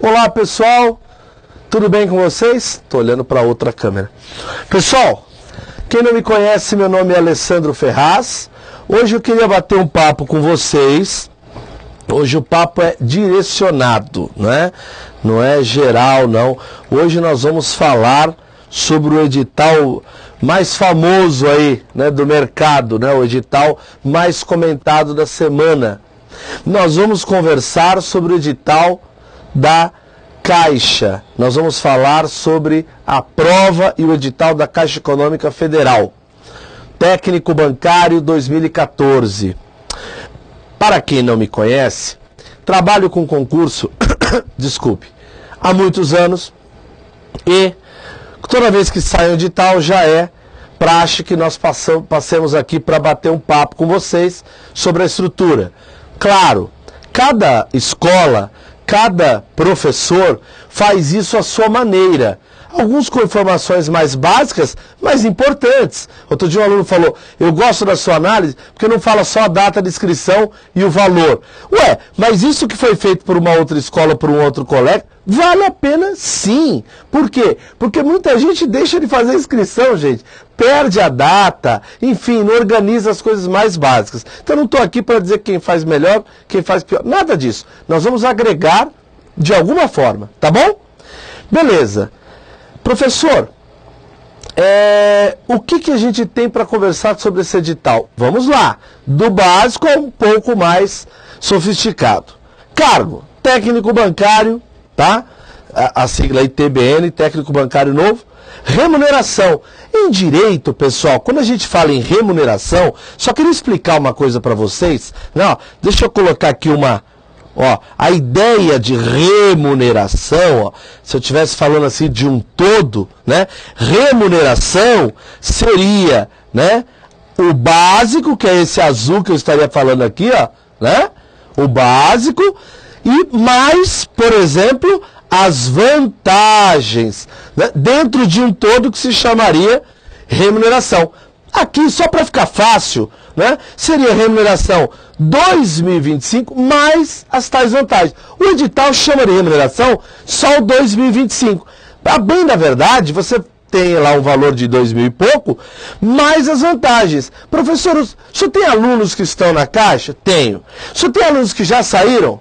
Olá pessoal, tudo bem com vocês? Estou olhando para outra câmera. Pessoal, quem não me conhece, meu nome é Alessandro Ferraz. Hoje eu queria bater um papo com vocês. Hoje o papo é direcionado, né? Não é geral, não. Hoje nós vamos falar sobre o edital mais famoso aí, né, do mercado, né? O edital mais comentado da semana. Nós vamos conversar sobre o edital da Caixa. Nós vamos falar sobre a prova e o edital da Caixa Econômica Federal. Técnico Bancário 2014. Para quem não me conhece, trabalho com concurso, desculpe, há muitos anos e toda vez que sai um edital já é praxe que nós passemos aqui para bater um papo com vocês sobre a estrutura. Claro, cada escola, cada professor faz isso à sua maneira. Alguns com informações mais básicas, mas importantes. Outro dia um aluno falou, eu gosto da sua análise porque não fala só a data de inscrição e o valor. Ué, mas isso que foi feito por uma outra escola, por um outro colega, vale a pena sim. Por quê? Porque muita gente deixa de fazer inscrição, gente. Perde a data, enfim, não organiza as coisas mais básicas. Então não estou aqui para dizer quem faz melhor, quem faz pior. Nada disso. Nós vamos agregar de alguma forma, tá bom? Beleza. Professor, o que a gente tem para conversar sobre esse edital? Vamos lá, do básico a um pouco mais sofisticado. Cargo, técnico bancário, tá? A sigla ITBN, técnico bancário novo. Remuneração. Em direito, pessoal, quando a gente fala em remuneração, só queria explicar uma coisa para vocês. Não, deixa eu colocar aqui a ideia de remuneração, se eu estivesse falando assim de um todo, né? Remuneração seria, né, o básico, que é esse azul que eu estaria falando aqui, né? O básico e mais, por exemplo, as vantagens, né, dentro de um todo que se chamaria remuneração. Aqui, só para ficar fácil, né, seria remuneração 2025 mais as tais vantagens. O edital chama de remuneração só o 2025. A bem da verdade, você tem lá um valor de 2.000 e pouco, mais as vantagens. Professor, o senhor tem alunos que estão na Caixa? Tenho. O senhor tem alunos que já saíram?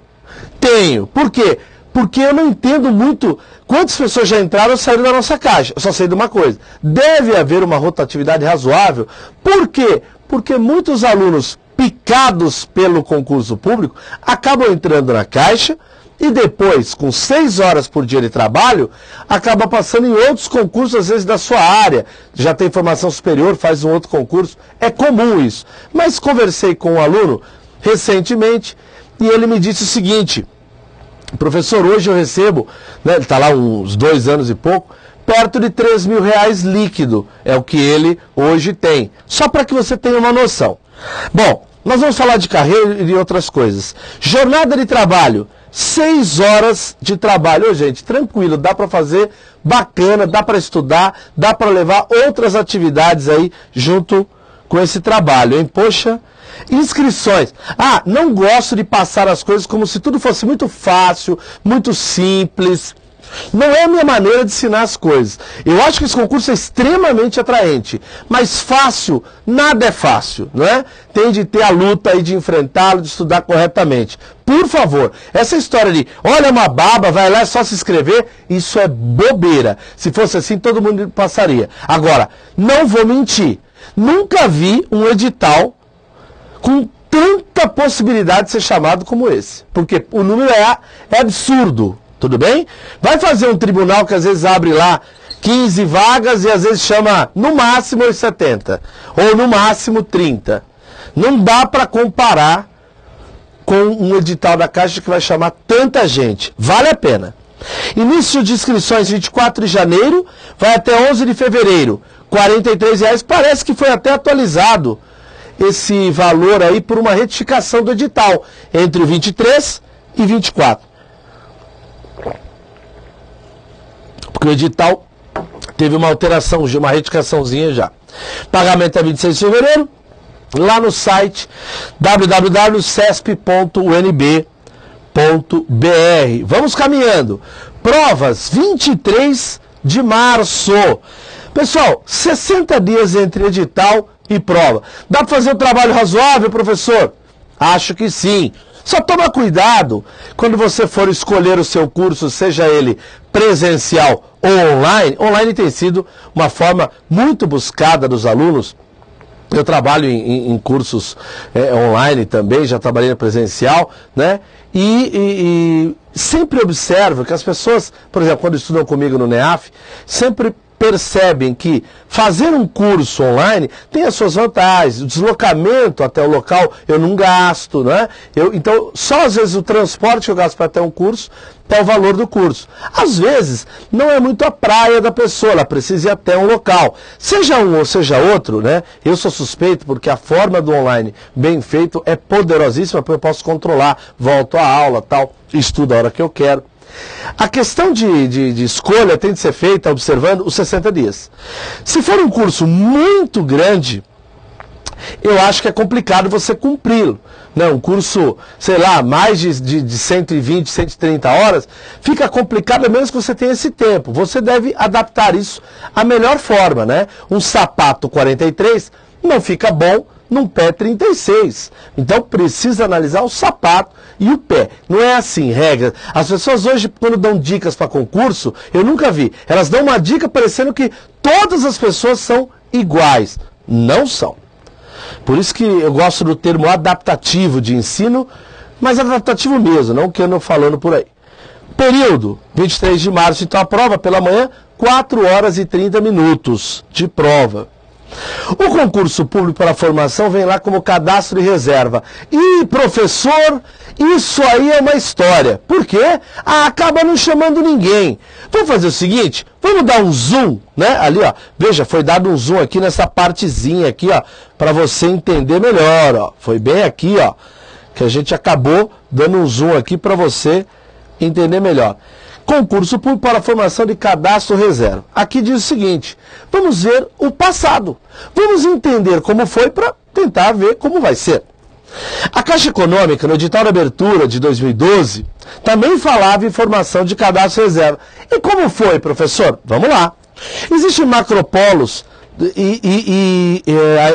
Tenho. Por quê? Porque eu não entendo muito quantas pessoas já entraram ou saíram da nossa Caixa. Eu só sei de uma coisa. Deve haver uma rotatividade razoável. Por quê? Porque muitos alunos picados pelo concurso público acabam entrando na Caixa e depois, com 6 horas por dia de trabalho, acaba passando em outros concursos, às vezes da sua área. Já tem formação superior, faz um outro concurso. É comum isso. Mas conversei com um aluno recentemente e ele me disse o seguinte: professor, hoje eu recebo, né, ele está lá uns 2 anos e pouco, perto de R$3.000 líquido, é o que ele hoje tem. Só para que você tenha uma noção. Bom, nós vamos falar de carreira e de outras coisas. Jornada de trabalho, 6 horas de trabalho. Ô, gente, tranquilo, dá para fazer bacana, dá para estudar, dá para levar outras atividades aí junto com esse trabalho, hein? Poxa... Inscrições. Não gosto de passar as coisas como se tudo fosse muito fácil, muito simples. Não é a minha maneira de ensinar as coisas. Eu acho que esse concurso é extremamente atraente. Mas fácil, nada é fácil, não é? Tem de ter a luta aí de enfrentá-lo, de estudar corretamente. Por favor, essa história de, olha uma baba, vai lá, é só se inscrever, isso é bobeira. Se fosse assim, todo mundo passaria. Agora, não vou mentir. Nunca vi um edital com tanta possibilidade de ser chamado como esse. Porque o número é absurdo, tudo bem? Vai fazer um tribunal que às vezes abre lá 15 vagas e às vezes chama no máximo 70, ou no máximo 30. Não dá para comparar com um edital da Caixa que vai chamar tanta gente. Vale a pena. Início de inscrições 24 de janeiro, vai até 11 de fevereiro. R$43, parece que foi até atualizado esse valor aí por uma retificação do edital, entre o 23 e 24. Porque o edital teve uma alteração, uma retificaçãozinha já. Pagamento é 26 de fevereiro, lá no site www.cesp.unb.br. Vamos caminhando. Provas, 23 de março. Pessoal, 60 dias entre edital e prova. Dá para fazer um trabalho razoável, professor? Acho que sim. Só toma cuidado quando você for escolher o seu curso, seja ele presencial ou online. Online tem sido uma forma muito buscada dos alunos. Eu trabalho em cursos online também, já trabalhei no presencial, né? E sempre observo que as pessoas, por exemplo, quando estudam comigo no NEAF, sempre percebem que fazer um curso online tem as suas vantagens. O deslocamento até o local eu não gasto, né? Então, só às vezes o transporte que eu gasto para até um curso é o valor do curso. Às vezes, não é muito a praia da pessoa, ela precisa ir até um local. Seja um ou seja outro, né? Eu sou suspeito porque a forma do online bem feito é poderosíssima, porque eu posso controlar, volto à aula, tal, estudo a hora que eu quero. A questão de escolha tem de ser feita observando os 60 dias. Se for um curso muito grande, eu acho que é complicado você cumpri-lo. Né? Um curso, sei lá, mais de 120, 130 horas, fica complicado a menos que você tenha esse tempo. Você deve adaptar isso à melhor forma. Né? Um sapato 43 não fica bom num pé 36. Então precisa analisar o sapato e o pé. Não é assim, regra. As pessoas hoje, quando dão dicas para concurso, eu nunca vi. Elas dão uma dica parecendo que todas as pessoas são iguais. Não são. Por isso que eu gosto do termo adaptativo de ensino, mas adaptativo mesmo, não que eu não falando por aí. Período, 23 de março, então a prova pela manhã, 4 horas e 30 minutos de prova. O concurso público para a formação vem lá como cadastro e reserva. E, professor, isso aí é uma história. Por quê? Acaba não chamando ninguém. Vamos fazer o seguinte, vamos dar um zoom, né? Ali, ó, veja, foi dado um zoom aqui nessa partezinha aqui, ó, para você entender melhor, ó. Foi bem aqui, ó, que a gente acabou dando um zoom aqui para você entender melhor. Concurso público para a formação de cadastro reserva. Aqui diz o seguinte, vamos ver o passado. Vamos entender como foi para tentar ver como vai ser. A Caixa Econômica, no edital de abertura de 2012, também falava em formação de cadastro reserva. E como foi, professor? Vamos lá. Existem macropolos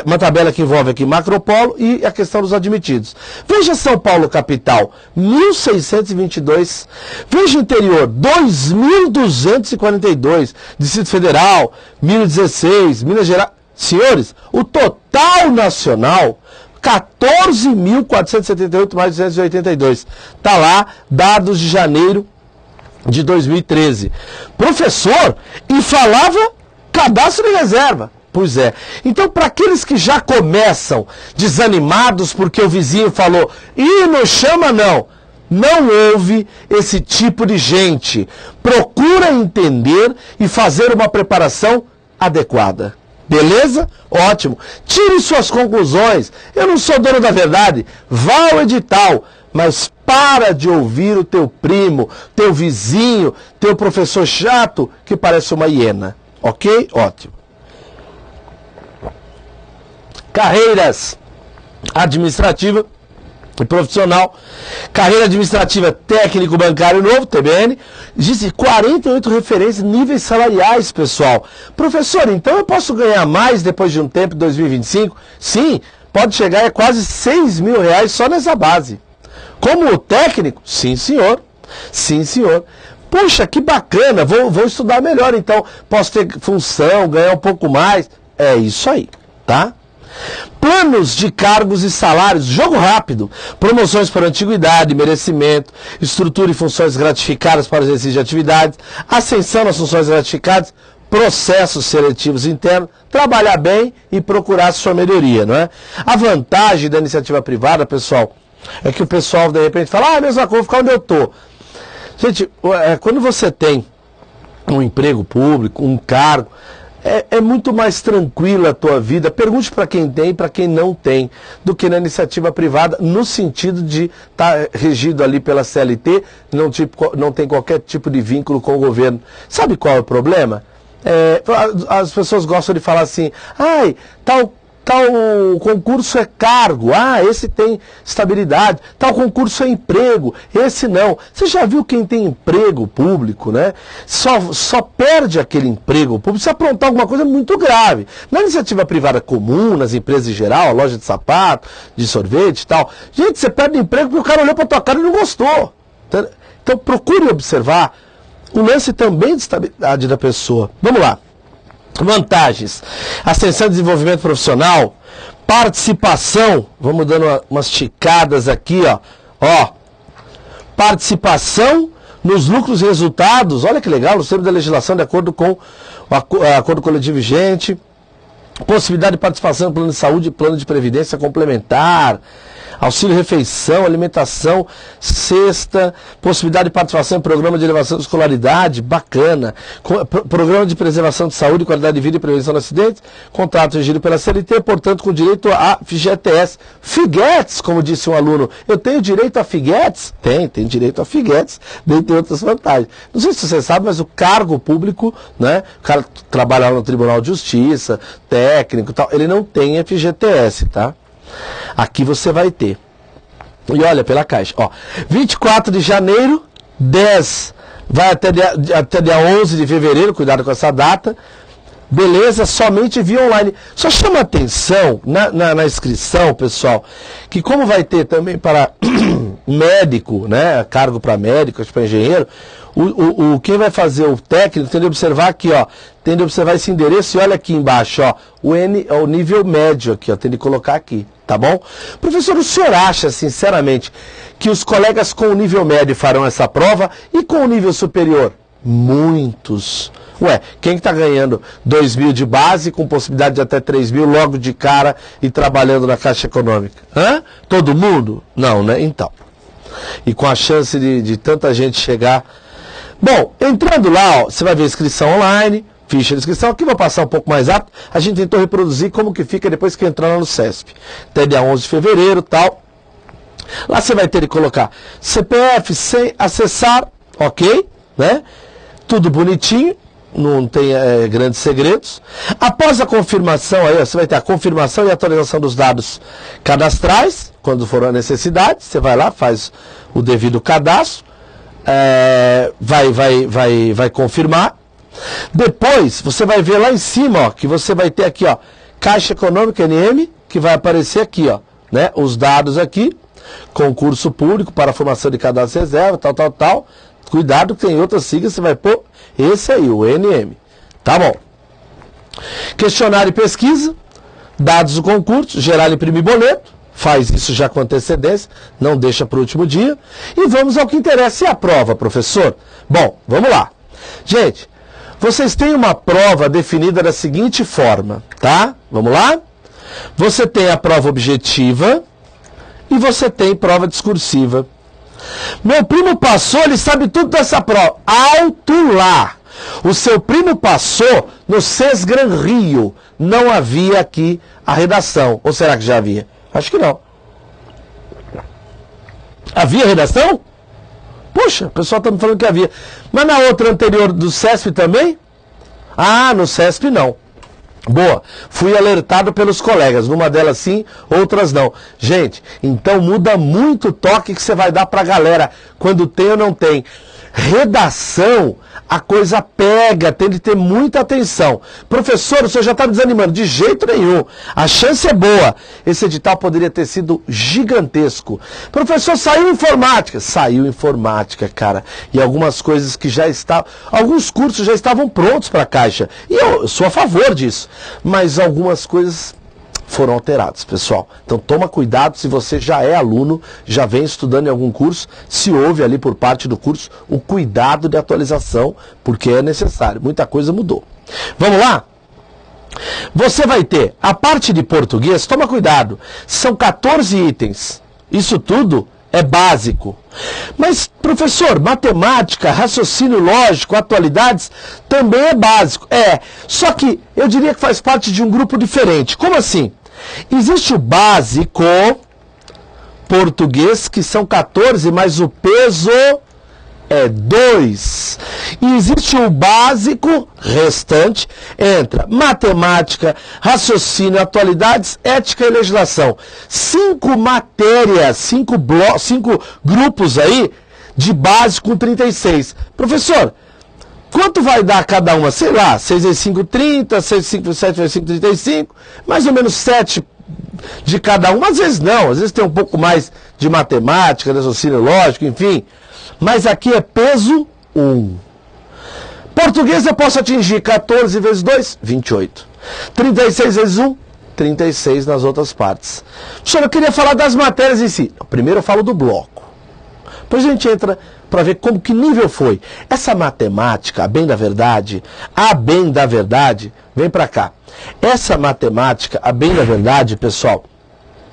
uma tabela que envolve aqui macropolo e a questão dos admitidos. Veja São Paulo capital, 1.622. Veja interior, 2.242. Distrito Federal, 1.016. Minas Gerais. Senhores, o total nacional, 14.478 mais 282. Está lá, dados de janeiro de 2013. Professor, e falava cadastro de reserva. Pois é. Então, para aqueles que já começam desanimados porque o vizinho falou, ih, não chama não. Não houve esse tipo de gente. Procura entender e fazer uma preparação adequada. Beleza? Ótimo. Tire suas conclusões. Eu não sou dono da verdade. Vá ao edital. Mas para de ouvir o teu primo, teu vizinho, teu professor chato que parece uma hiena. Ok? Ótimo. Carreiras administrativa e profissional. Carreira administrativa técnico bancário novo, TBN. Existem 48 referências, níveis salariais, pessoal. Professor, então eu posso ganhar mais depois de um tempo, 2025? Sim, pode chegar a quase R$6.000 só nessa base. Como técnico? Sim, senhor. Sim, senhor. Puxa, que bacana, vou estudar melhor, então posso ter função, ganhar um pouco mais. É isso aí, tá? Planos de cargos e salários, jogo rápido, promoções por antiguidade, merecimento, estrutura e funções gratificadas para o exercício de atividades, ascensão nas funções gratificadas, processos seletivos internos, trabalhar bem e procurar sua melhoria, não é? A vantagem da iniciativa privada, pessoal, é que o pessoal de repente fala, mesma coisa, vou ficar onde eu estou. Gente, quando você tem um emprego público, um cargo, é muito mais tranquila a tua vida, pergunte para quem tem e para quem não tem, do que na iniciativa privada, no sentido de estar regido ali pela CLT, não tem qualquer tipo de vínculo com o governo. Sabe qual é o problema? As pessoas gostam de falar assim, tal concurso é cargo, esse tem estabilidade, tal concurso é emprego, esse não. Você já viu quem tem emprego público, né? Só perde aquele emprego público se aprontar alguma coisa muito grave. Na iniciativa privada comum, nas empresas em geral, a loja de sapato, de sorvete e tal, gente, você perde emprego porque o cara olhou para tua cara e não gostou. Então procure observar o lance também de estabilidade da pessoa. Vamos lá. Vantagens: ascensão e desenvolvimento profissional, participação, vamos dando umas ticadas aqui, ó, participação nos lucros e resultados, olha que legal, no termos da legislação de acordo com o acordo coletivo vigente, possibilidade de participação no plano de saúde e plano de previdência complementar, auxílio refeição, alimentação, cesta, possibilidade de participação em programa de elevação de escolaridade, bacana, programa de preservação de saúde, qualidade de vida e prevenção de acidentes, contrato regido pela CLT, portanto com direito a FGTS. FIGETS, como disse um aluno, eu tenho direito a FIGETS? Tem direito a FIGETS, dentre outras vantagens. Não sei se você sabe, mas o cargo público, né, o cara que trabalha no Tribunal de Justiça, técnico e tal, ele não tem FGTS, tá? Aqui você vai ter. E olha pela caixa, ó, 24 de janeiro, 10, vai até dia 11 de fevereiro, cuidado com essa data. Beleza, somente via online. Só chama atenção na inscrição, pessoal, que como vai ter também para médico, né, cargo para médico, para engenheiro, quem vai fazer o técnico tem de observar aqui, ó, tem de observar esse endereço e olha aqui embaixo, ó, o nível médio aqui, ó, tem de colocar aqui, tá bom? Professor, o senhor acha, sinceramente, que os colegas com o nível médio farão essa prova e com o nível superior? Muitos. Ué, quem está ganhando 2.000 de base com possibilidade de até 3.000 logo de cara e trabalhando na Caixa Econômica? Todo mundo? Não, né? Então. E com a chance de tanta gente chegar. Bom, entrando lá, ó, você vai ver a inscrição online, ficha de inscrição. Aqui vou passar um pouco mais rápido. A gente tentou reproduzir como que fica depois que entrar lá no CESP. Até dia 11 de fevereiro e tal. Lá você vai ter de colocar CPF sem acessar, ok? Né? Tudo bonitinho. Não tem grandes segredos. Após a confirmação, aí você vai ter a confirmação e atualização dos dados cadastrais, quando for a necessidade, você vai lá, faz o devido cadastro, vai confirmar. Depois, você vai ver lá em cima, ó, que você vai ter aqui, ó, Caixa Econômica NM, que vai aparecer aqui, ó, né, os dados aqui, concurso público para a formação de cadastro reserva, tal. Cuidado que tem outras siglas, você vai pôr esse aí, o NM. Tá bom. Questionário e pesquisa, dados do concurso, gerar e imprimir boleto, faz isso já com antecedência, não deixa para o último dia. E vamos ao que interessa, e a prova, professor? Bom, vamos lá. Gente, vocês têm uma prova definida da seguinte forma, tá? Vamos lá? Você tem a prova objetiva e você tem prova discursiva. Meu primo passou, ele sabe tudo dessa prova. Alto lá! O seu primo passou no Sesgran Rio. Não havia aqui a redação. Ou será que já havia? Acho que não. Havia redação? Puxa, o pessoal está me falando que havia. Mas na outra anterior do CESP também? No CESP não. Boa, fui alertado pelos colegas, numa delas sim, outras não. Gente, então muda muito o toque que você vai dar pra galera, quando tem ou não tem. Redação, a coisa pega, tem de ter muita atenção. Professor, o senhor já está me desanimando? De jeito nenhum, a chance é boa. Esse edital poderia ter sido gigantesco. Professor, saiu informática? Saiu informática, cara. E algumas coisas que já estavam, alguns cursos já estavam prontos para a Caixa. E eu sou a favor disso. Mas algumas coisas foram alterados, pessoal. Então toma cuidado se você já é aluno, já vem estudando em algum curso, se houve ali por parte do curso o cuidado de atualização, porque é necessário. Muita coisa mudou. Vamos lá? Você vai ter a parte de português, toma cuidado, são 14 itens. Isso tudo é básico. Mas, professor, matemática, raciocínio lógico, atualidades, também é básico. Só que eu diria que faz parte de um grupo diferente. Como assim? Existe o básico português, que são 14, mas o peso é 2. E existe o básico restante, entra matemática, raciocínio, atualidades, ética e legislação. 5 matérias, 5 grupos aí de básico com 36. Professor, quanto vai dar cada uma? Sei lá, 6 vezes 5, 30, 6 vezes 5, 7 vezes 5, 35, mais ou menos 7 de cada uma. Às vezes não, às vezes tem um pouco mais de matemática, raciocínio lógico, enfim. Mas aqui é peso 1. Português eu posso atingir 14 vezes 2, 28. 36 vezes 1, 36 nas outras partes. Professor, eu queria falar das matérias em si. Primeiro eu falo do bloco. Depois a gente entra para ver como que nível foi. Essa matemática, a bem da verdade, vem para cá. Essa matemática, a bem da verdade, pessoal,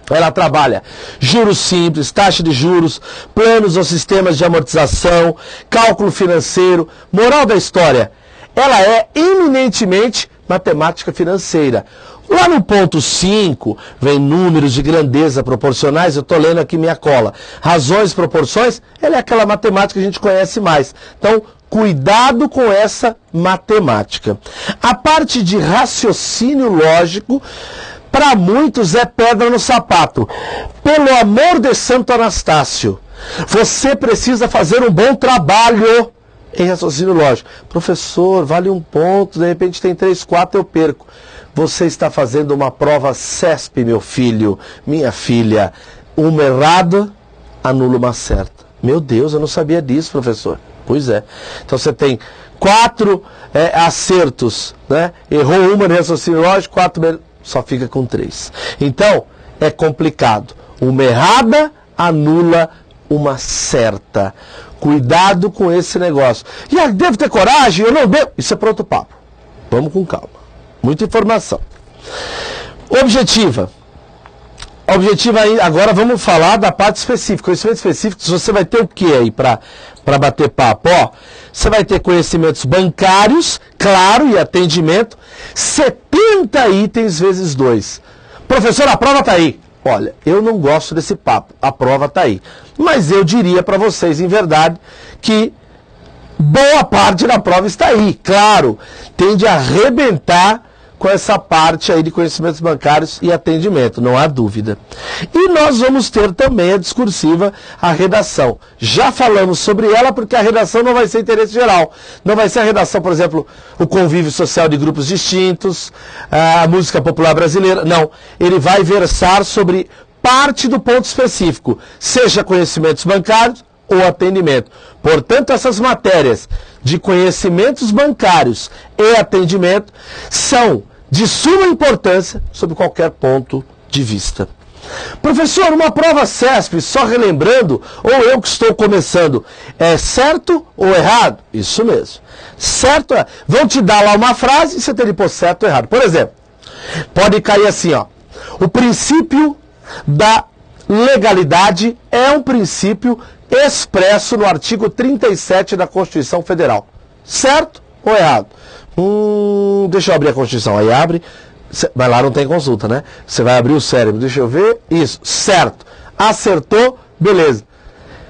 ela trabalha juros simples, taxa de juros, planos ou sistemas de amortização, cálculo financeiro. Moral da história, ela é eminentemente matemática financeira. Lá no ponto 5, vem números de grandeza proporcionais, eu estou lendo aqui minha cola. Razões, proporções, ela é aquela matemática que a gente conhece mais. Então, cuidado com essa matemática. A parte de raciocínio lógico, para muitos é pedra no sapato. Pelo amor de Santo Anastácio, você precisa fazer um bom trabalho em raciocínio lógico. Professor, vale 1 ponto, de repente tem 3, 4, eu perco. Você está fazendo uma prova CESP, meu filho, minha filha. Uma errada anula uma certa. Meu Deus, eu não sabia disso, professor. Pois é. Então você tem 4 acertos, né? Errou uma no raciocínio lógico, 4 só fica com 3. Então, é complicado. Uma errada anula uma certa. Cuidado com esse negócio. E devo ter coragem? Eu não devo. Isso é para outro papo. Vamos com calma. Muita informação. Objetiva aí, agora vamos falar da parte específica. Conhecimento específico, você vai ter o que aí para bater papo? Ó, você vai ter conhecimentos bancários, claro, e atendimento, 70 itens vezes 2. Professor, a prova está aí. Olha, eu não gosto desse papo, a prova está aí. Mas eu diria para vocês, em verdade, que boa parte da prova está aí. Claro, tende a arrebentar com essa parte aí de conhecimentos bancários e atendimento, não há dúvida. E nós vamos ter também a discursiva, a redação. Já falamos sobre ela porque a redação não vai ser interesse geral. Não vai ser a redação, por exemplo, o convívio social de grupos distintos, a música popular brasileira. Não, ele vai versar sobre parte do ponto específico, seja conhecimentos bancários ou atendimento. Portanto, essas matérias de conhecimentos bancários e atendimento são de suma importância sob qualquer ponto de vista. Professor, uma prova CESP, só relembrando, ou eu que estou começando, é certo ou errado? Isso mesmo. Certo é. Vão te dar lá uma frase e você tem que pôr certo ou errado. Por exemplo, pode cair assim, ó. O princípio da legalidade é um princípio expresso no artigo 37 da Constituição Federal. Certo ou errado? Deixa eu abrir a Constituição. Aí abre, mas lá não tem consulta, né? Você vai abrir o cérebro. Deixa eu ver. Isso, certo. Acertou, beleza.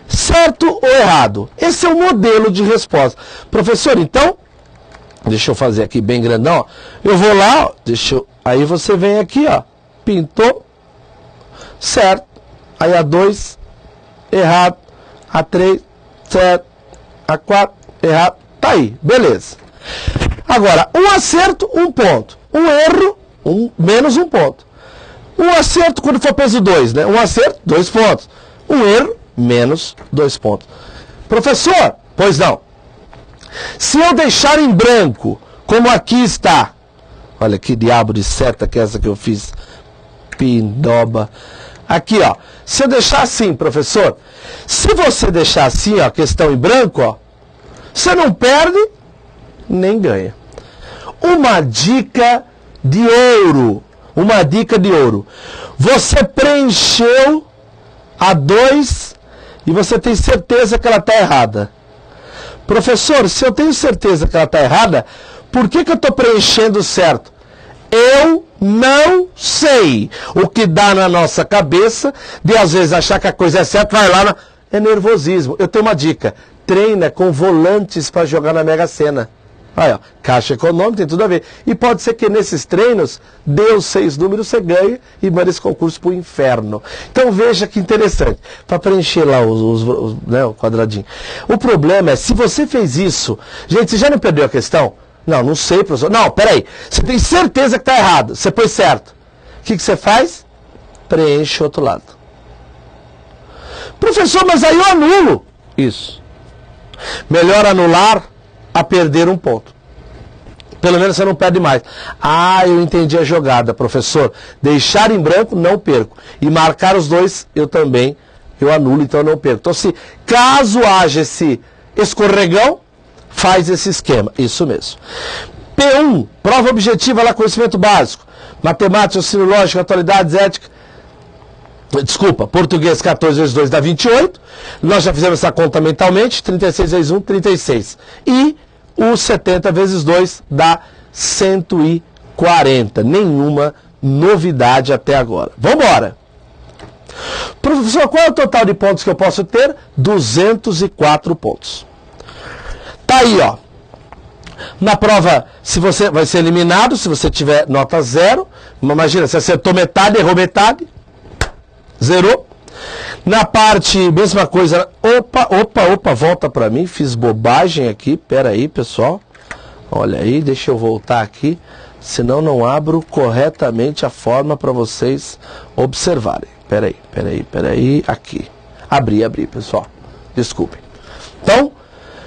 Certo ou errado? Esse é o modelo de resposta. Professor, então, deixa eu fazer aqui bem grandão. Ó. Eu vou lá, ó, aí você vem aqui, ó. Pintou. Certo. Aí a 2, errado. A 3, certo. A 4, errado. Tá aí, beleza. Agora, um acerto, 1 ponto. Um erro, menos 1 ponto. Um acerto quando for peso 2, né? Um acerto, 2 pontos. Um erro, menos 2 pontos. Professor, pois não. Se eu deixar em branco, como aqui está. Olha que diabo de seta que é essa que eu fiz. Pindoba. Aqui, ó. Se eu deixar assim, professor. Se você deixar assim, ó, questão em branco, ó. Você não perde, nem ganha. Uma dica de ouro. Uma dica de ouro. Você preencheu a 2 e você tem certeza que ela está errada. Professor, se eu tenho certeza que ela está errada, por que eu estou preenchendo certo? Eu não sei. O que dá na nossa cabeça de às vezes achar que a coisa é certa, vai lá é nervosismo. Eu tenho uma dica, treina com volantes para jogar na Mega Sena. Aí, ó, Caixa Econômica tem tudo a ver. E pode ser que nesses treinos, dê os 6 números, você ganhe e manda esse concurso para o inferno. Então veja que interessante, para preencher lá né, o quadradinho. O problema é, se você fez isso, gente, você já não perdeu a questão? Não sei, professor. Não, peraí, você tem certeza que está errado, você pôs certo. O que você faz? Preenche o outro lado. Professor, mas aí eu anulo. Isso. Melhor anular a perder um ponto. Pelo menos você não perde mais. Ah, eu entendi a jogada, professor. Deixar em branco, não perco. E marcar os dois, eu anulo, então eu não perco. Então, se caso haja esse escorregão, faz esse esquema. Isso mesmo. P1, prova objetiva lá, conhecimento básico. Matemática, ensino lógico, atualidades, ética. Desculpa, português 14 vezes 2 dá 28. Nós já fizemos essa conta mentalmente. 36 vezes 1, 36. E o 70 vezes 2 dá 140. Nenhuma novidade até agora. Vamos embora. Professor, qual é o total de pontos que eu posso ter? 204 pontos. Tá aí, ó. Na prova, se você vai ser eliminado, se você tiver nota 0. Imagina, você acertou metade, errou metade. Zerou. Na parte, mesma coisa. Opa, volta para mim. Fiz bobagem aqui. Pera aí, pessoal. Olha aí, deixa eu voltar aqui. Senão não abro corretamente a forma para vocês observarem. Pera aí. Aqui. Abri, pessoal. Desculpem. Então,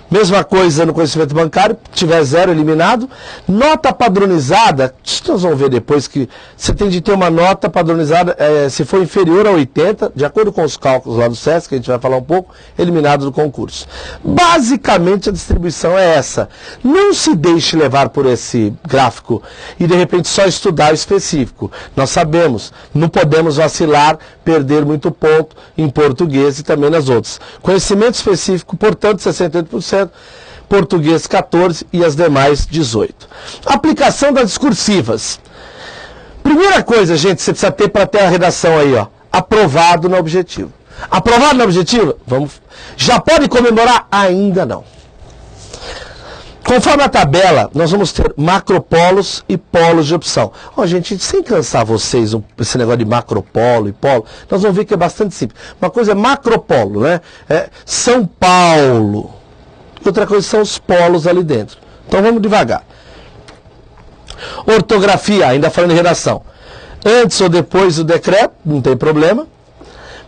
mesma coisa no conhecimento bancário, tiver 0 eliminado. Nota padronizada, isso nós vamos ver depois que você tem de ter uma nota padronizada, se for inferior a 80, de acordo com os cálculos lá do SESC, que a gente vai falar um pouco, eliminado do concurso. Basicamente a distribuição é essa. Não se deixe levar por esse gráfico e de repente só estudar o específico. Nós sabemos, não podemos vacilar, perder muito ponto em português e também nas outras. Conhecimento específico, portanto, 68%. Português 14% e as demais 18%. Aplicação das discursivas. Primeira coisa, gente, você precisa ter para ter a redação aí, ó. Aprovado na objetiva. Aprovado na objetiva? Vamos. Já pode comemorar? Ainda não. Conforme a tabela, nós vamos ter macropolos e polos de opção. Ó, gente, sem cansar vocês, esse negócio de macropolo e polo, nós vamos ver que é bastante simples. Uma coisa é macropolo, né? É São Paulo. Outra coisa são os polos ali dentro. Então vamos devagar. Ortografia, ainda falando em redação. Antes ou depois do decreto, não tem problema.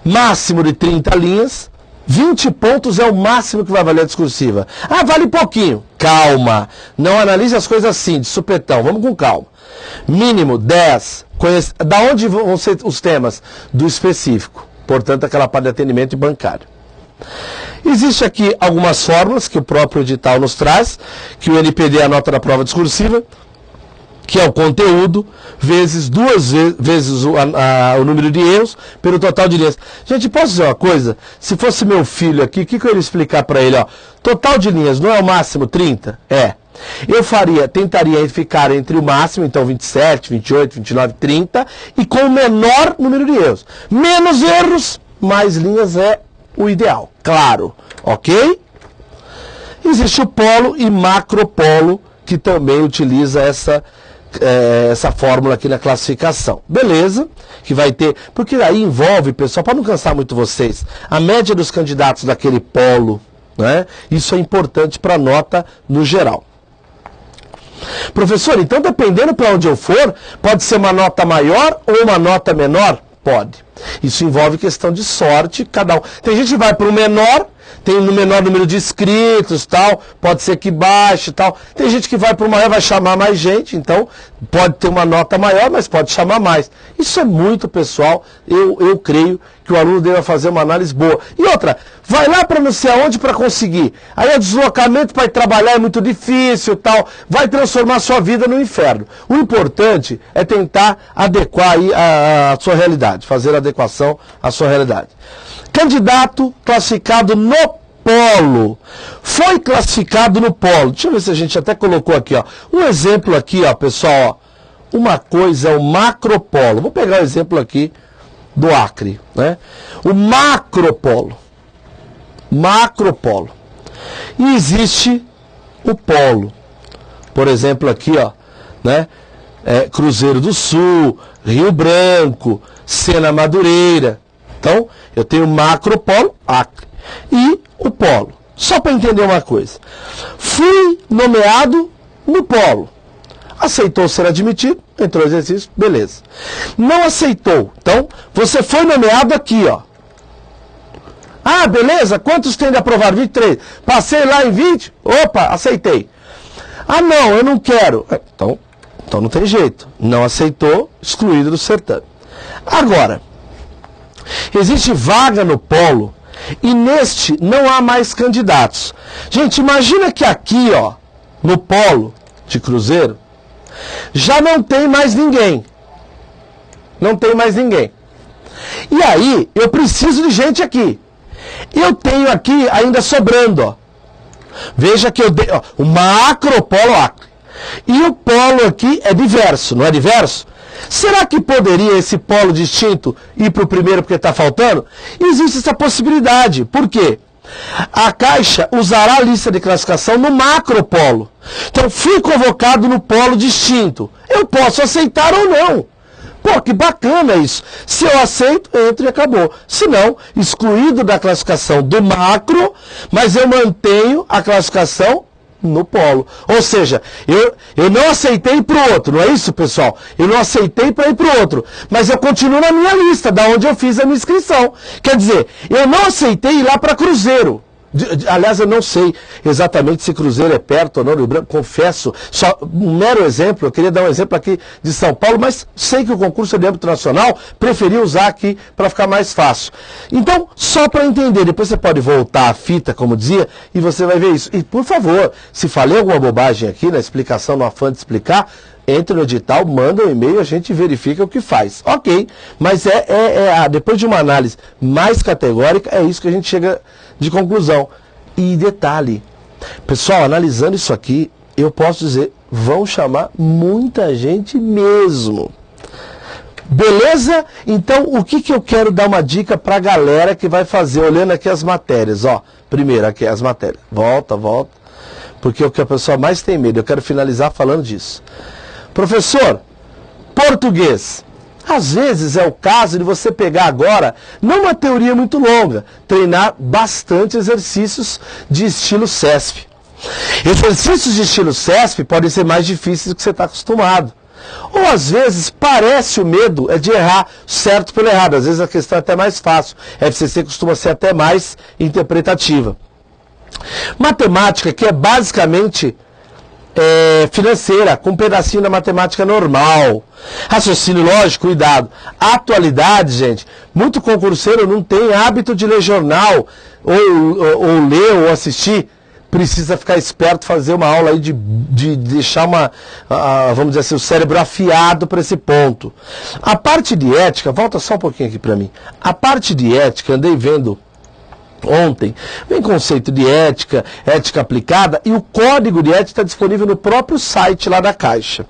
Máximo de 30 linhas. 20 pontos é o máximo que vai valer a discursiva. Ah, vale pouquinho. Calma. Não analise as coisas assim, de supetão. Vamos com calma. Mínimo 10. Da onde vão ser os temas? Do específico. Portanto, aquela parte de atendimento e bancário. Existe aqui algumas fórmulas que o próprio edital nos traz, que o NPD anota na prova discursiva, que é o conteúdo, vezes o número de erros, pelo total de linhas. Gente, posso dizer uma coisa? Se fosse meu filho aqui, o que eu ia explicar para ele? Ó, total de linhas não é o máximo 30? É. Eu tentaria ficar entre o máximo, então 27, 28, 29, 30, e com o menor número de erros. Menos erros, mais linhas é o ideal, claro, ok? Existe o polo e macropolo, que também utiliza essa fórmula aqui na classificação. Beleza, que vai ter, porque aí envolve, pessoal, para não cansar muito vocês, a média dos candidatos daquele polo, né? Isso é importante para a nota no geral. Professor, então dependendo para onde eu for, pode ser uma nota maior ou uma nota menor? Pode. Isso envolve questão de sorte, cada um. Tem gente que vai para o menor, tem no menor número de inscritos, tal, pode ser que baixe, tal. Tem gente que vai para o maior, vai chamar mais gente, então pode ter uma nota maior, mas pode chamar mais. Isso é muito pessoal, eu creio que o aluno deve fazer uma análise boa. E outra, vai lá para não sei aonde para conseguir. Aí o deslocamento para ir trabalhar é muito difícil, tal, vai transformar a sua vida no inferno. O importante é tentar adequar aí a sua realidade, fazer a adequação à sua realidade. Candidato classificado no polo. Foi classificado no polo. Deixa eu ver se a gente até colocou aqui, ó. Um exemplo aqui, ó, pessoal, ó. Uma coisa é o macropolo. Vou pegar o exemplo aqui do Acre, né? O macropolo. macropolo. E existe o polo. Por exemplo, aqui, ó, né? Cruzeiro do Sul, Rio Branco, Sena Madureira. Então, eu tenho o macropolo, Acre, e o polo. Só para entender uma coisa. Fui nomeado no polo. Aceitou ser admitido, entrou no exercício, beleza. Não aceitou. Então, você foi nomeado aqui, ó. Ah, beleza, quantos tem de aprovar? 23. Passei lá em 20, opa, aceitei. Ah, não, eu não quero. Então não tem jeito. Não aceitou, excluído do certame. Agora, existe vaga no polo e neste não há mais candidatos. Gente, imagina que aqui, ó, no polo de Cruzeiro, já não tem mais ninguém. Não tem mais ninguém. E aí, eu preciso de gente aqui. Eu tenho aqui ainda sobrando, ó. Veja que eu dei, ó, o macropolo Acre. E o polo aqui é diverso, não é diverso? Será que poderia esse polo distinto ir para o primeiro porque está faltando? Existe essa possibilidade. Por quê? A Caixa usará a lista de classificação no macropolo. Então, fui convocado no polo distinto. Eu posso aceitar ou não. Pô, que bacana isso. Se eu aceito, entro e acabou. Se não, excluído da classificação do macro, mas eu mantenho a classificação no polo. Ou seja, eu não aceitei para o outro, não é isso, pessoal? Eu não aceitei para ir para o outro, mas eu continuo na minha lista, da onde eu fiz a minha inscrição. Quer dizer, eu não aceitei ir lá para Cruzeiro. Aliás, eu não sei exatamente se Cruzeiro é perto ou não, Rio Branco, confesso, só um mero exemplo, eu queria dar um exemplo aqui de São Paulo, mas sei que o concurso é de âmbito nacional, preferi usar aqui para ficar mais fácil. Então, só para entender, depois você pode voltar a fita, como dizia, e você vai ver isso. E, por favor, se falei alguma bobagem aqui na explicação, no afã de explicar, entre no edital, manda um e-mail, a gente verifica o que faz. Ok, mas depois de uma análise mais categórica, é isso que a gente chega de conclusão. E detalhe, pessoal, analisando isso aqui, eu posso dizer, vão chamar muita gente mesmo. Beleza? Então, o que eu quero dar uma dica para a galera que vai fazer, olhando aqui as matérias, ó. Primeiro, aqui as matérias. Volta. Porque o que a pessoa mais tem medo, eu quero finalizar falando disso. Professor, português. Às vezes é o caso de você pegar agora, não uma teoria muito longa, treinar bastante exercícios de estilo CESP. Exercícios de estilo CESP podem ser mais difíceis do que você está acostumado. Ou às vezes parece o medo de errar certo pelo errado. Às vezes a questão é até mais fácil. A FCC costuma ser até mais interpretativa. Matemática, que é basicamente financeira, com um pedacinho da matemática normal. Raciocínio lógico, cuidado. Atualidade, gente, muito concurseiro não tem hábito de ler jornal, ou ler, ou assistir. Precisa ficar esperto, fazer uma aula aí de deixar vamos dizer assim, o cérebro afiado para esse ponto. A parte de ética, volta só um pouquinho aqui para mim. A parte de ética, andei vendo ontem, vem conceito de ética, ética aplicada, e o código de ética está disponível no próprio site lá da Caixa.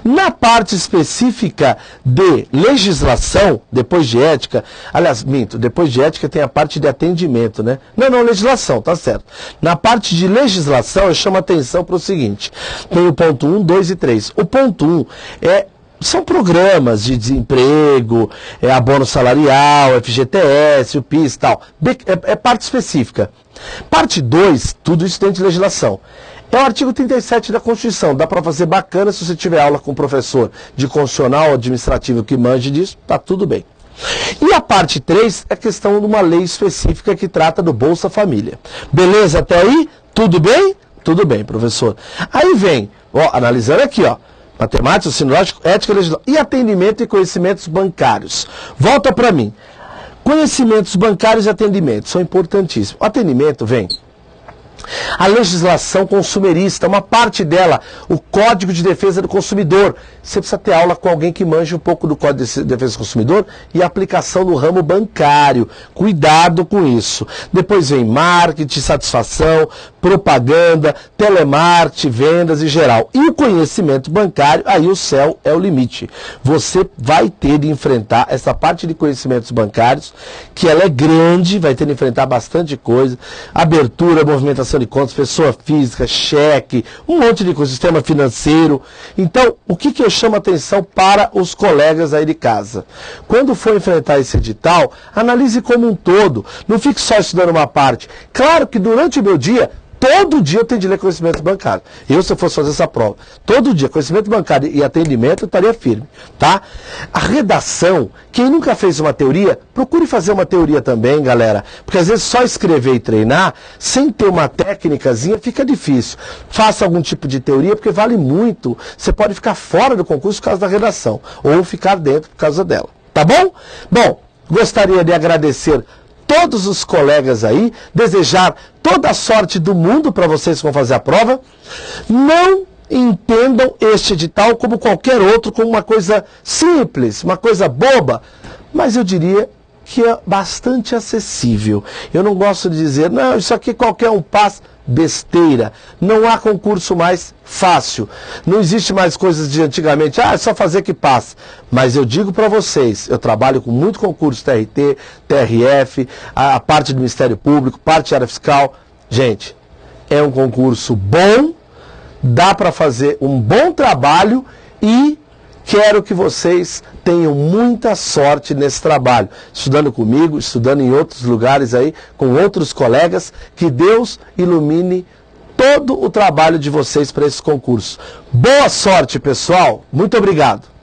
Na parte específica de legislação, depois de ética, aliás, minto, depois de ética tem a parte de atendimento, né? Não, legislação, tá certo. Na parte de legislação, eu chamo a atenção para o seguinte, tem o ponto 1, 2 e 3. O ponto 1 são programas de desemprego, abono salarial, FGTS, o PIS e tal. É parte específica. Parte 2, tudo isso dentro de legislação. É o artigo 37 da Constituição. Dá para fazer bacana se você tiver aula com um professor de constitucional ou administrativo que manje disso, tá tudo bem. E a parte 3 é questão de uma lei específica que trata do Bolsa Família. Beleza até aí? Tudo bem? Tudo bem, professor. Aí vem, analisando aqui, matemática, sinológico, ética, legislação e atendimento e conhecimentos bancários. Volta para mim. Conhecimentos bancários e atendimento são importantíssimos. O atendimento vem. A legislação consumerista, uma parte dela, o Código de Defesa do Consumidor. Você precisa ter aula com alguém que manja um pouco do Código de Defesa do Consumidor e aplicação no ramo bancário. Cuidado com isso. Depois vem marketing, satisfação, propaganda, telemarketing, vendas em geral. E o conhecimento bancário, aí o céu é o limite. Você vai ter de enfrentar essa parte de conhecimentos bancários, que ela é grande, vai ter de enfrentar bastante coisa. Abertura, movimentação de contas, pessoa física, cheque, um monte de coisa, sistema financeiro. Então, o que eu chamo a atenção para os colegas aí de casa? Quando for enfrentar esse edital, analise como um todo. Não fique só estudando uma parte. Claro que durante o meu dia, todo dia eu tenho de ler conhecimento bancário. Eu, se eu fosse fazer essa prova, todo dia, conhecimento bancário e atendimento, eu estaria firme, tá? A redação, quem nunca fez uma teoria, procure fazer uma teoria também, galera. Porque às vezes só escrever e treinar, sem ter uma técnicazinha, fica difícil. Faça algum tipo de teoria, porque vale muito. Você pode ficar fora do concurso por causa da redação, ou ficar dentro por causa dela, tá bom? Bom, gostaria de agradecer todos os colegas aí, desejar toda a sorte do mundo para vocês que vão fazer a prova. Não entendam este edital como qualquer outro, como uma coisa simples, uma coisa boba, mas eu diria que é bastante acessível. Eu não gosto de dizer, não, isso aqui qualquer um passa. Besteira. Não há concurso mais fácil. Não existe mais coisas de antigamente, é só fazer que passa. Mas eu digo para vocês, eu trabalho com muito concurso TRT, TRF, a parte do Ministério Público, parte da área fiscal. Gente, é um concurso bom, dá para fazer um bom trabalho e quero que vocês tenham muita sorte nesse trabalho, estudando comigo, estudando em outros lugares aí, com outros colegas, que Deus ilumine todo o trabalho de vocês para esse concurso. Boa sorte, pessoal! Muito obrigado!